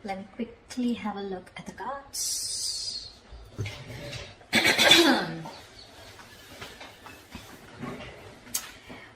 Let me quickly have a look at the cards.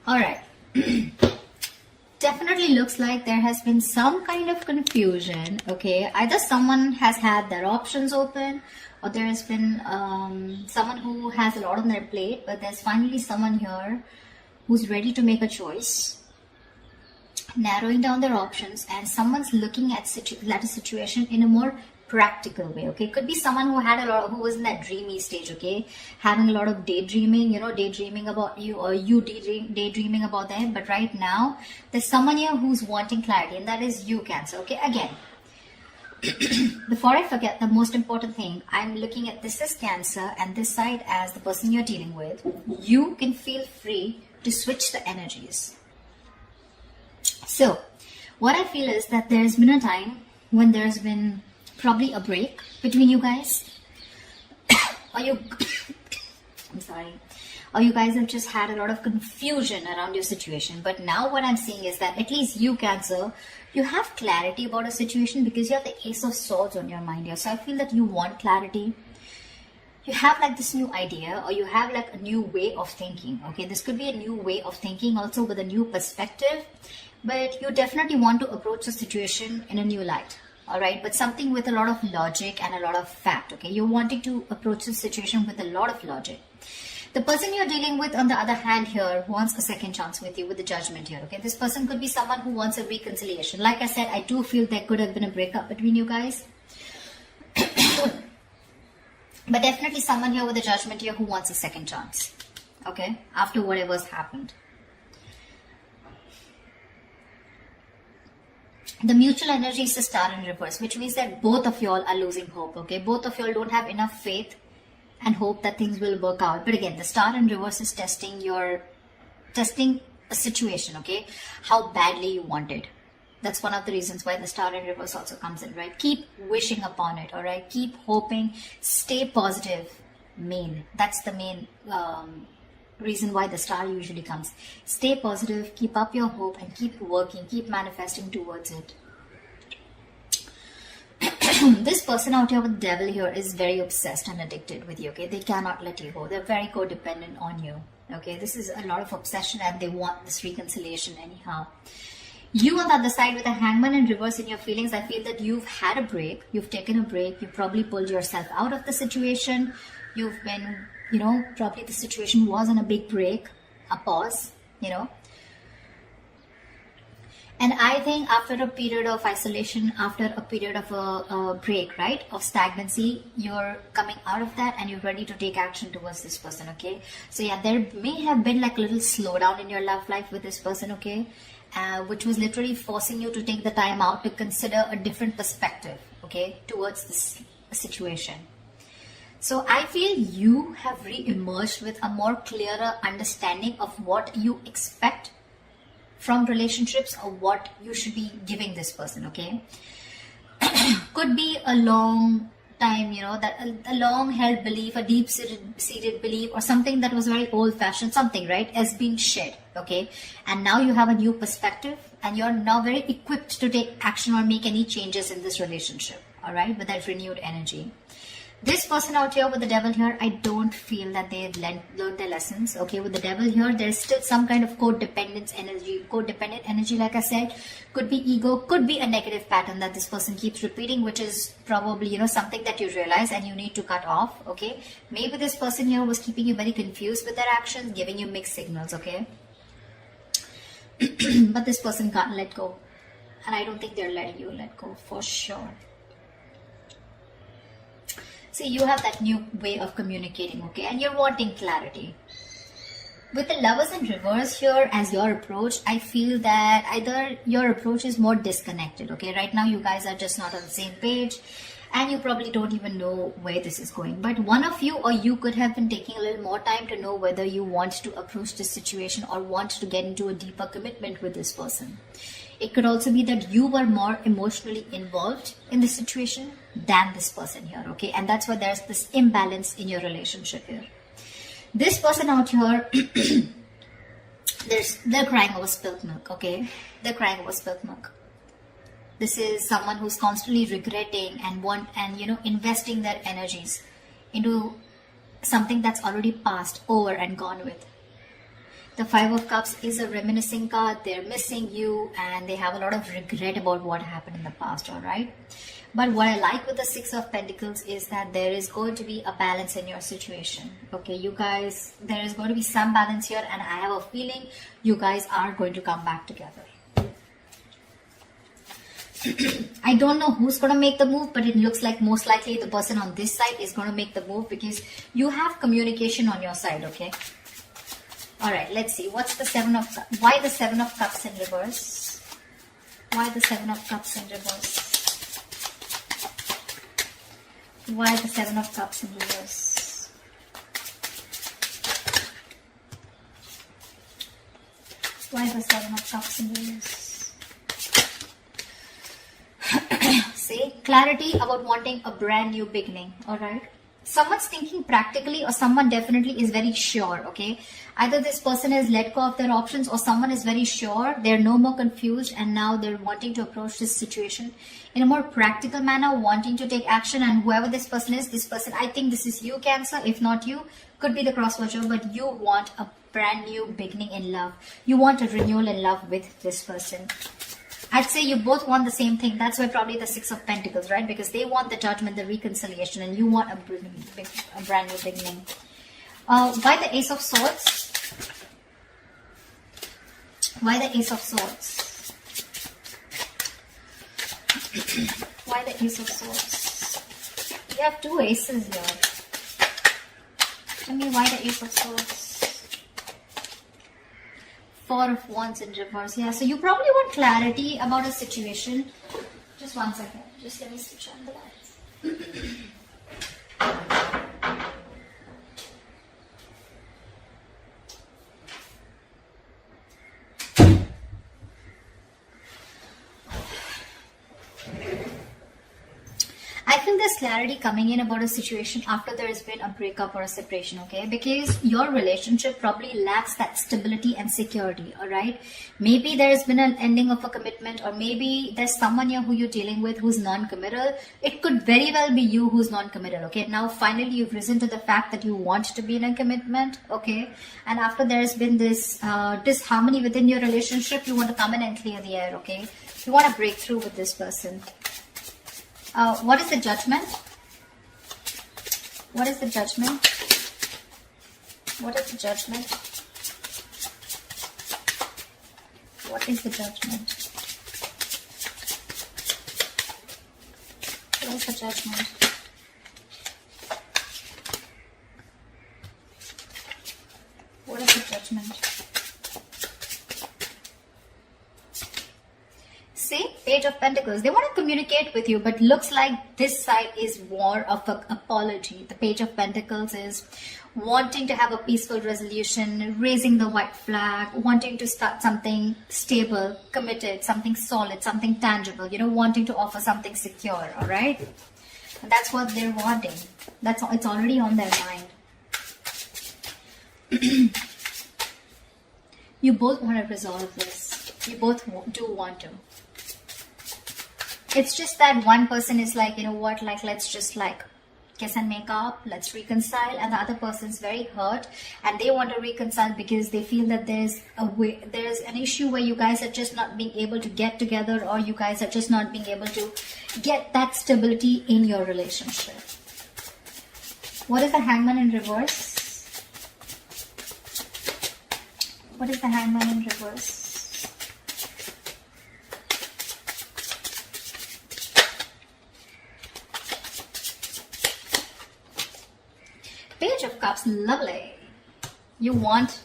All right. Definitely looks like there has been some kind of confusion. Okay, either someone has had their options open, or there has been someone who has a lot on their plate, but there's finally someone here who's ready to make a choice, narrowing down their options, and someone's looking at a situation in a more practical way. Okay, could be someone who was in that dreamy stage. Okay, having a lot of daydreaming, daydreaming about you, or you daydreaming about them. But right now there's someone here who's wanting clarity, and that is you, Cancer. Okay, again, before I forget, the most important thing, I'm looking at this as Cancer and this side as the person you're dealing with. You can feel free to switch the energies. So what I feel is that there's been a time when there's been probably a break between you guys, or I'm sorry, or you guys have just had a lot of confusion around your situation. But now what I'm seeing is that at least you, Cancer, you have clarity about a situation, because you have the Ace of Swords on your mind here. So I feel that you want clarity. You have like this new idea, or you have like a new way of thinking. Okay, this could be a new way of thinking also with a new perspective, but you definitely want to approach the situation in a new light. All right, but something with a lot of logic and a lot of fact. Okay, you're wanting to approach the situation with a lot of logic. The person you're dealing with, on the other hand, here wants a second chance with you, with the Judgment here. Okay, this person could be someone who wants a reconciliation. Like I said, I do feel there could have been a breakup between you guys. But definitely someone here with the Judgment here who wants a second chance. Okay, after whatever's happened. The mutual energy is the Star in reverse, which means that both of y'all are losing hope. Okay, both of y'all don't have enough faith and hope that things will work out. But again, the Star in reverse is testing a situation. Okay, how badly you want it. That's one of the reasons why the Star in reverse also comes in, right? Keep wishing upon it. All right, keep hoping, stay positive. That's the main reason why the star usually comes. Stay positive, keep up your hope, and keep working, keep manifesting towards it. This person out here with the Devil here is very obsessed and addicted with you. Okay, they cannot let you go. They're very codependent on you. Okay, this is a lot of obsession, and they want this reconciliation anyhow. You on the other side with a Hangman in reverse in your feelings, I feel that you've had a break, you've taken a break, you probably pulled yourself out of the situation. You've been, probably the situation was on a big break, a pause, And I think after a period of isolation, after a period of a break, right, of stagnancy, you're coming out of that and you're ready to take action towards this person, okay? So yeah, there may have been like a little slowdown in your love life with this person, okay? Which was literally forcing you to take the time out to consider a different perspective, okay, towards this situation. So I feel you have re-emerged with a more clearer understanding of what you expect from relationships, or what you should be giving this person, okay? Could be a long time, that a long held belief, a deep seated belief, or something that was very old fashioned, something, right, has been shed, okay? And now you have a new perspective, and you're now very equipped to take action or make any changes in this relationship, all right, with that renewed energy. This person out here with the Devil here, I don't feel that they've learned their lessons. Okay, with the Devil here, there's still some kind of codependent energy, like I said. Could be ego, could be a negative pattern that this person keeps repeating, which is probably, something that you realize and you need to cut off, okay? Maybe this person here was keeping you very confused with their actions, giving you mixed signals, okay? But this person can't let go. And I don't think they're letting you let go, for sure. See, you have that new way of communicating, okay? And you're wanting clarity. With the Lovers in reverse here as your approach, I feel that either your approach is more disconnected, okay? Right now, you guys are just not on the same page, and you probably don't even know where this is going. But one of you or you could have been taking a little more time to know whether you want to approach this situation or want to get into a deeper commitment with this person. It could also be that you were more emotionally involved in the situation than this person here, okay? And that's why there's this imbalance in your relationship here. This person out here, they're crying over spilt milk, okay? They're crying over spilt milk. This is someone who's constantly regretting and investing their energies into something that's already passed over and gone with. The Five of Cups is a reminiscing card. They're missing you and they have a lot of regret about what happened in the past, all right? But what I like with the Six of Pentacles is that there is going to be a balance in your situation. Okay, you guys, there is going to be some balance here, and I have a feeling you guys are going to come back together. I don't know who's going to make the move, but it looks like most likely the person on this side is going to make the move because you have communication on your side, okay? Alright, let's see. What's the Seven of Cups? Why the Seven of Cups in reverse? Why the Seven of Cups in reverse? Why the Seven of Cups in reverse? Why the Seven of Cups in reverse? See, clarity about wanting a brand new beginning, alright? Someone's thinking practically, or someone definitely is very sure, okay? Either this person has let go of their options, or someone is very sure, they're no more confused, and now they're wanting to approach this situation in a more practical manner, wanting to take action. And whoever this person is, this person, I think this is you, Cancer. If not you, could be the cross watcher, but you want a brand new beginning in love. You want a renewal in love with this person. I'd say you both want the same thing. That's why probably the Six of Pentacles, right? Because they want the judgment, the reconciliation, and you want a brand new beginning. Why the Ace of Swords? Why the Ace of Swords? Why the Ace of Swords? You have two aces here. Tell me why the Ace of Swords? Four of Wands in reverse. Yeah, so you probably want clarity about a situation. Just one second. Just let me switch on the lights. I feel there's clarity coming in about a situation after there has been a breakup or a separation, okay? Because your relationship probably lacks that stability and security, all right? Maybe there has been an ending of a commitment, or maybe there's someone here who you're dealing with who's non-committal. It could very well be you who's non-committal, okay? Now, finally, you've risen to the fact that you want to be in a commitment, okay? And after there's been this disharmony within your relationship, you want to come in and clear the air, okay? You want to break through with this person. What is the Judgment? What is the Judgment? What is the Judgment? What is the Judgment? What is the Judgment? What is the Judgment? See, Page of Pentacles. They want to communicate with you, but looks like this side is more of an apology. The Page of Pentacles is wanting to have a peaceful resolution, raising the white flag, wanting to start something stable, committed, something solid, something tangible, wanting to offer something secure, all right? And that's what they're wanting. It's already on their mind. You both want to resolve this. You both do want to. It's just that one person is like, let's just kiss and make up, let's reconcile, and the other person's very hurt and they want to reconcile because they feel that there's an issue where you guys are just not being able to get together, or you guys are just not being able to get that stability in your relationship. What is the Hangman in reverse? What is the Hangman in reverse? Page of Cups, lovely. You want...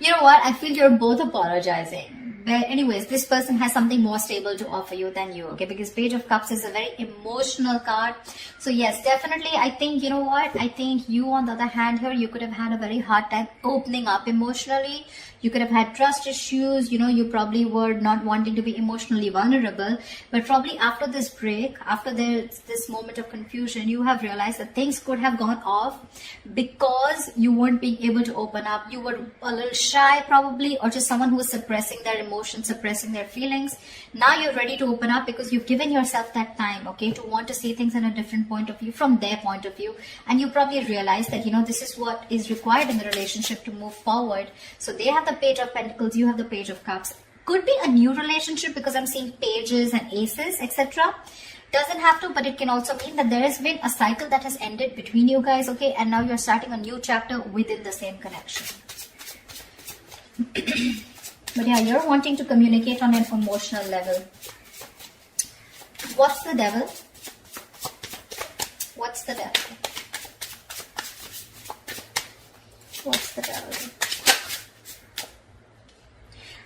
you know what? I feel you're both apologizing. But anyways, this person has something more stable to offer you than you, okay? Because Page of Cups is a very emotional card. So yes, definitely, I think, I think you, on the other hand here, you could have had a very hard time opening up emotionally. You could have had trust issues. You probably were not wanting to be emotionally vulnerable. But probably after this break, after this moment of confusion, you have realized that things could have gone off because you weren't being able to open up. You were a little shy probably, or just someone who was suppressing their emotions, suppressing their feelings. Now you're ready to open up because you've given yourself that time, okay, to want to see things in a different point of view, from their point of view. And you probably realize that, this is what is required in the relationship to move forward. So they have the Page of Pentacles, you have the Page of Cups. Could be a new relationship because I'm seeing pages and aces, etc. Doesn't have to, but it can also mean that there has been a cycle that has ended between you guys, okay, and now you're starting a new chapter within the same connection. But yeah, you're wanting to communicate on an emotional level. What's the devil? What's the devil? What's the devil?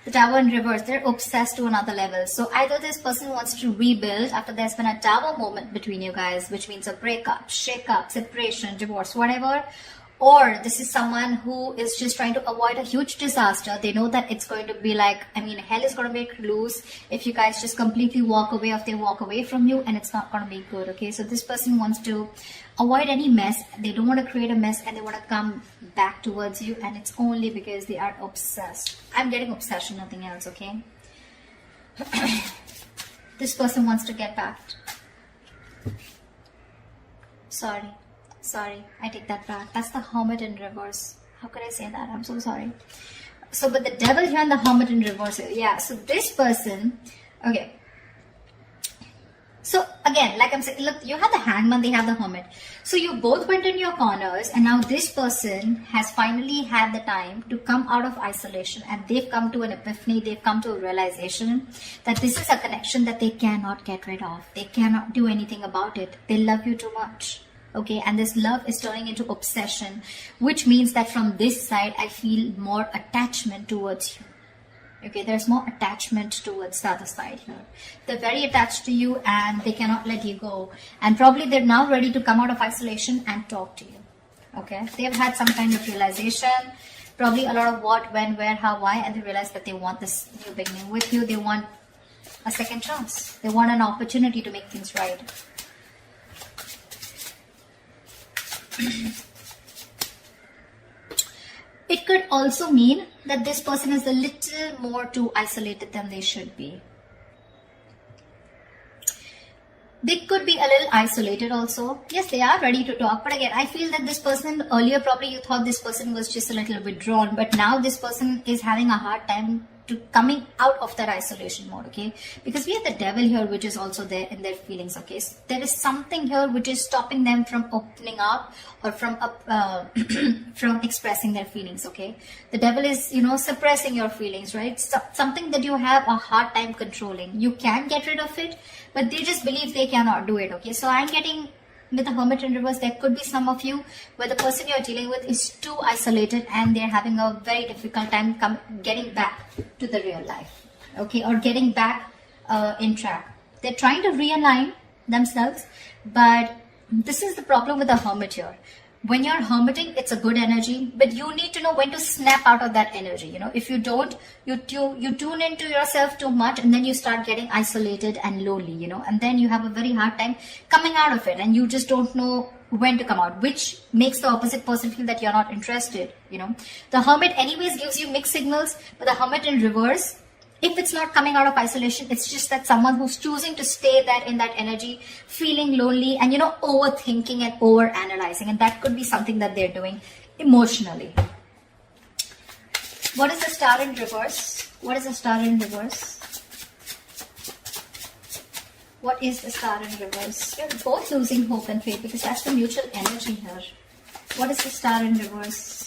The Tower in reverse. They're obsessed to another level. So either this person wants to rebuild after there's been a Tower moment between you guys, which means a breakup, shake-up, separation, divorce, whatever. Or this is someone who is just trying to avoid a huge disaster. They know that it's going to be hell is going to break loose if you guys just completely walk away, if they walk away from you, and it's not going to be good, okay? So this person wants to avoid any mess. They don't want to create a mess, and they want to come back towards you, and it's only because they are obsessed. I'm getting obsession, nothing else, okay? This person wants to get back. Sorry, I take that back. That's the Hermit in reverse. How could I say that? I'm so sorry. So, but the Devil here and the Hermit in reverse. Yeah, so this person, okay. So again, like I'm saying, look, you have the Hangman, they have the Hermit. So you both went in your corners, and now this person has finally had the time to come out of isolation, and they've come to an epiphany, they've come to a realization that this is a connection that they cannot get rid of. They cannot do anything about it. They love you too much. Okay, and this love is turning into obsession, which means that from this side, I feel more attachment towards you. Okay, there's more attachment towards the other side here. They're very attached to you and they cannot let you go. And probably they're now ready to come out of isolation and talk to you. Okay, they've had some kind of realization, probably a lot of what, when, where, how, why, and they realize that they want this new beginning with you. They want a second chance. They want an opportunity to make things right. It could also mean that this person is a little more too isolated than they should be. They could be a little isolated also. Yes, they are ready to talk. But again, I feel that this person, earlier probably you thought this person was just a little withdrawn. But now this person is having a hard time to coming out of that isolation mode, okay? Because we have the Devil here, which is also there in their feelings, okay? So there is something here which is stopping them from opening up or from from expressing their feelings, okay? The Devil is, suppressing your feelings, right? Something that you have a hard time controlling. You can get rid of it, but they just believe they cannot do it, okay? So I'm getting, with the Hermit in reverse, there could be some of you where the person you're dealing with is too isolated and they're having a very difficult time getting back to the real life, okay, or getting back in track. They're trying to realign themselves, but this is the problem with the Hermit here. When you're hermiting, it's a good energy, but you need to know when to snap out of that energy. If you don't, you tune into yourself too much, and then you start getting isolated and lonely, and then you have a very hard time coming out of it, and you just don't know when to come out, which makes the opposite person feel that you're not interested, The Hermit anyways gives you mixed signals, but the Hermit in reverse, if it's not coming out of isolation, it's just that someone who's choosing to stay there in that energy, feeling lonely and, overthinking and over-analyzing. And that could be something that they're doing emotionally. What is the Star in reverse? What is the Star in reverse? What is the Star in reverse? You're both losing hope and faith because that's the mutual energy here. What is the Star in reverse?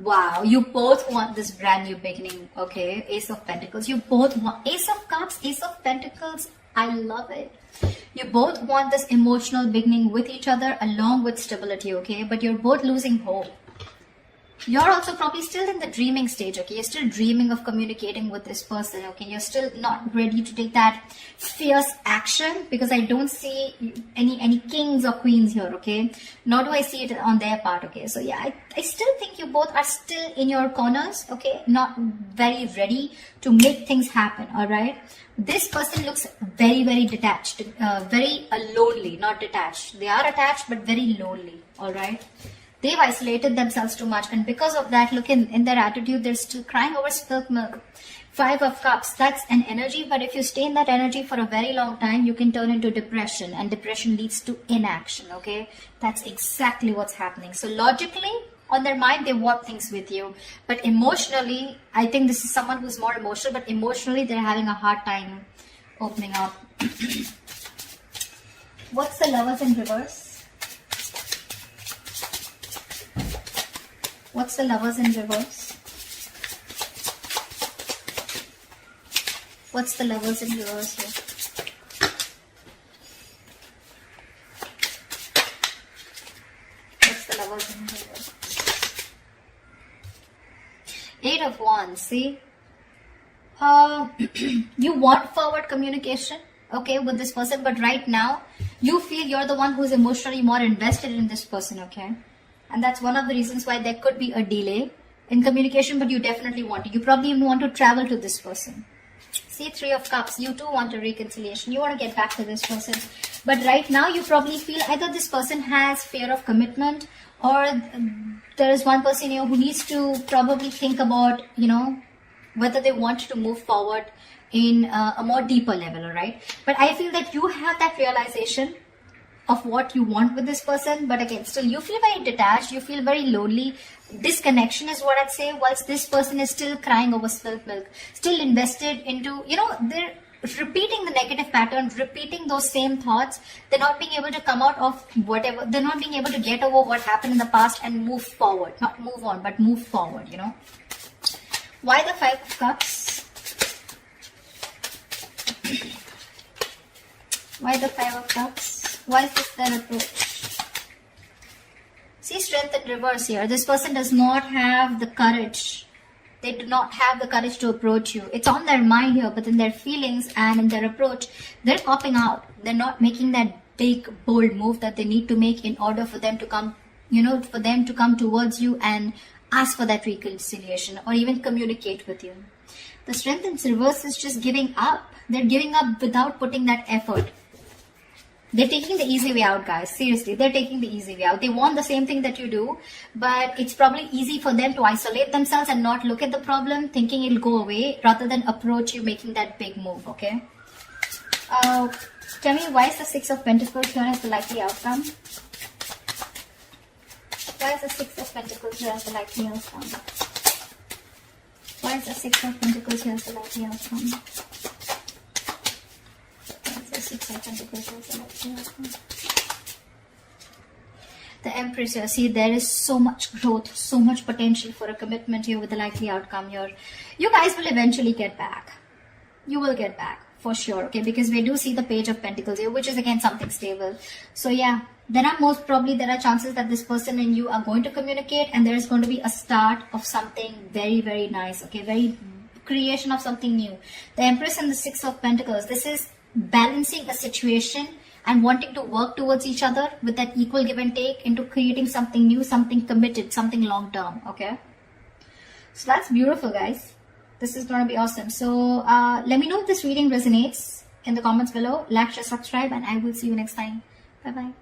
Wow, you both want this brand new beginning, okay? Ace of Pentacles. You both want Ace of Cups, Ace of Pentacles. I love it. You both want this emotional beginning with each other along with stability, okay? But you're both losing hope. You're also probably still in the dreaming stage, okay? You're still dreaming of communicating with this person, okay? You're still not ready to take that fierce action, because I don't see any kings or queens here, okay? Nor do I see it on their part, okay? So yeah, I still think you both are still in your corners, okay? Not very ready to make things happen, all right? This person looks very, very detached, very lonely, not detached. They are attached, but very lonely, all right? They've isolated themselves too much, and because of that, look in their attitude, they're still crying over spilt milk. 5 of Cups, that's an energy, but if you stay in that energy for a very long time, you can turn into depression, and depression leads to inaction, okay? That's exactly what's happening. So logically, on their mind, they want things with you, but emotionally, I think this is someone who's more emotional, but emotionally, they're having a hard time opening up. What's the Lovers in reverse? What's the Lovers in reverse? What's the Lovers in reverse here? What's the Lovers in reverse? 8 of Wands, see? You want forward communication, okay, with this person, but right now, you feel you're the one who's emotionally more invested in this person, okay? And that's one of the reasons why there could be a delay in communication, but you definitely want it. You probably even want to travel to this person. See, 3 of Cups, you too want a reconciliation. You want to get back to this person. But right now, you probably feel either this person has fear of commitment, or there is one person here who needs to probably think about, you know, whether they want to move forward in a more deeper level, all right? But I feel that you have that realization of what you want with this person, but again, still you feel very detached, you feel very lonely. Disconnection is what I'd say, whilst this person is still crying over spilt milk, still invested into, you know, they're repeating the negative pattern, repeating those same thoughts. They're not being able to come out of whatever, they're not being able to get over what happened in the past and move forward. Not move on, but move forward, you know. Why the 5 of Cups? Why the 5 of Cups? Why is this their approach? See, Strength in reverse here. This person does not have the courage. They do not have the courage to approach you. It's on their mind here, but in their feelings and in their approach, they're popping out. They're not making that big, bold move that they need to make in order for them to come, you know, for them to come towards you and ask for that reconciliation or even communicate with you. The Strength in reverse is just giving up. They're giving up without putting that effort. They're taking the easy way out, guys. Seriously, they're taking the easy way out. They want the same thing that you do, but it's probably easy for them to isolate themselves and not look at the problem, thinking it'll go away, rather than approach you making that big move, okay? Tell me, why is the 6 of Pentacles here as the likely outcome? Why is the 6 of Pentacles here as the likely outcome? Why is the 6 of Pentacles here as the likely outcome? 6 of Pentacles has the likely outcome. The Empress here. See, there is so much growth, so much potential for a commitment here with the likely outcome here. You guys will eventually get back. You will get back for sure, okay? Because we do see the Page of Pentacles here, which is again something stable. So yeah, there are chances that this person and you are going to communicate, and there is going to be a start of something very, very nice, okay? Very creation of something new. The Empress and the 6 of Pentacles. This is balancing a situation and wanting to work towards each other with that equal give and take into creating something new, something committed, something long term, okay? So that's beautiful, guys. This is going to be awesome. So let me know if this reading resonates in the comments below. Like, share, subscribe, and I will see you next time. Bye bye.